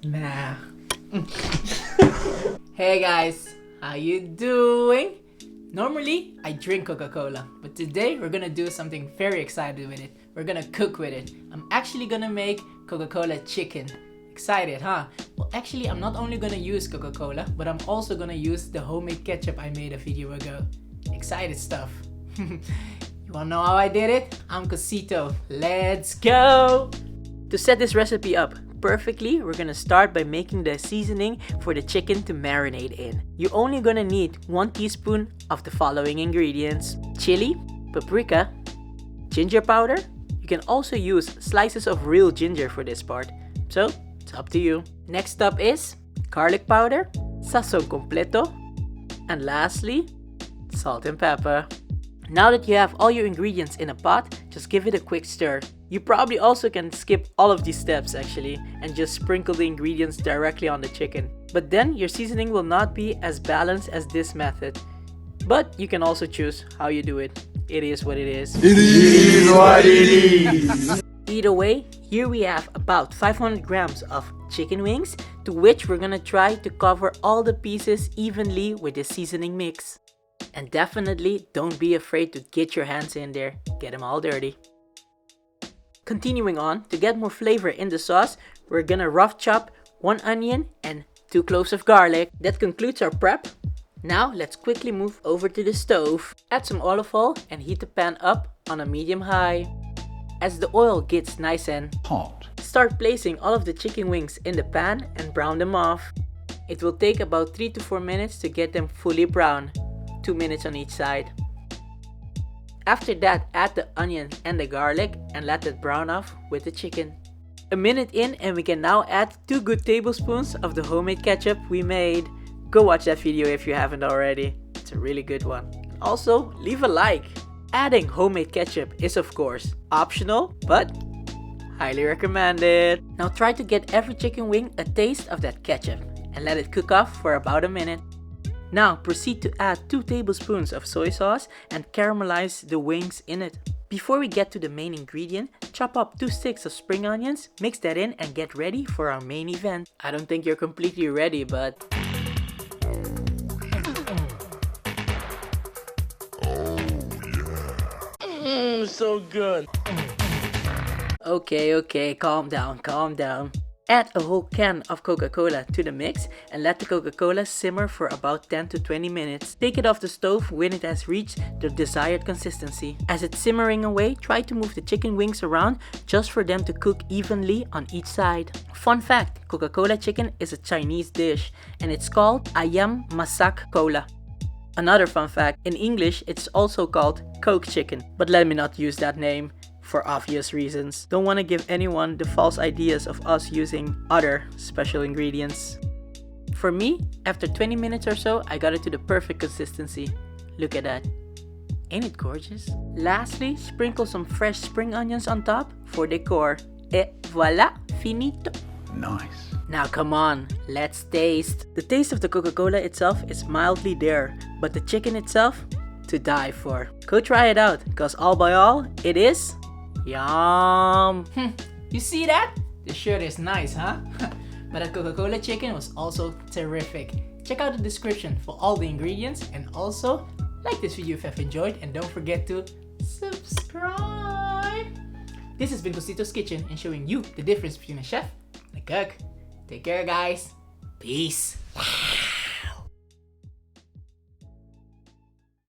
Nah. Hey guys, how you doing? Normally, I drink Coca-Cola, but today we're gonna do something very excited with it. We're gonna cook with it. I'm actually gonna make Coca-Cola chicken. Excited, huh? Well, actually, I'm not only gonna use Coca-Cola, but I'm also gonna use the homemade ketchup I made a video ago. Excited stuff. You wanna know how I did it? I'm Cosito. Let's go! To set this recipe up perfectly, we're gonna start by making the seasoning for the chicken to marinate in. You're only gonna need 1 teaspoon of the following ingredients: chili, paprika, ginger powder. You can also use slices of real ginger for this part, so it's up to you. Next up is garlic powder, Sazon Completo, and lastly, salt and pepper. Now that you have all your ingredients in a pot, just give it a quick stir. You probably also can skip all of these steps actually and just sprinkle the ingredients directly on the chicken. But then your seasoning will not be as balanced as this method. But you can also choose how you do it. It is what it is. It is what it is. Either way, here we have about 500 grams of chicken wings, to which we're gonna try to cover all the pieces evenly with the seasoning mix. And definitely don't be afraid to get your hands in there, get them all dirty. Continuing on, to get more flavor in the sauce, we're gonna rough chop 1 onion and 2 cloves of garlic. That concludes our prep. Now let's quickly move over to the stove. Add some olive oil and heat the pan up on a medium high. As the oil gets nice and Hot. start placing all of the chicken wings in the pan and brown them off. It will take about 3 to 4 minutes to get them fully brown. 2 minutes on each side. After that, add the onion and the garlic and let it brown off with the chicken. A minute in and we can now add 2 good tablespoons of the homemade ketchup we made. Go watch that video if you haven't already. It's a really good one. Also, leave a like. Adding homemade ketchup is of course optional, but highly recommended. Now try to get every chicken wing a taste of that ketchup and let it cook off for about a minute. Now proceed to add 2 tablespoons of soy sauce and caramelize the wings in it. Before we get to the main ingredient, chop up 2 sticks of spring onions, mix that in and get ready for our main event. I don't think you're completely ready, but... So good. Okay, calm down. Add a whole can of Coca-Cola to the mix and let the Coca-Cola simmer for about 10 to 20 minutes. Take it off the stove when it has reached the desired consistency. As it's simmering away, try to move the chicken wings around just for them to cook evenly on each side. Fun fact, Coca-Cola chicken is a Chinese dish and it's called Ayam Masak Cola. Another fun fact, in English it's also called Coke chicken, but let me not use that name. For obvious reasons. Don't want to give anyone the false ideas of us using other special ingredients. For me, after 20 minutes or so, I got it to the perfect consistency. Look at that. Ain't it gorgeous? Lastly, sprinkle some fresh spring onions on top for decor. Et voila, finito. Nice. Now come on, let's taste. The taste of the Coca-Cola itself is mildly there, but the chicken itself, to die for. Go try it out, cause all by all, it is yum! You see that? The shirt is nice, huh? But that Coca-Cola chicken was also terrific. Check out the description for all the ingredients and also like this video if you've enjoyed and don't forget to subscribe. This has been Cosito's Kitchen and showing you the difference between a chef and a cook. Take care guys. Peace.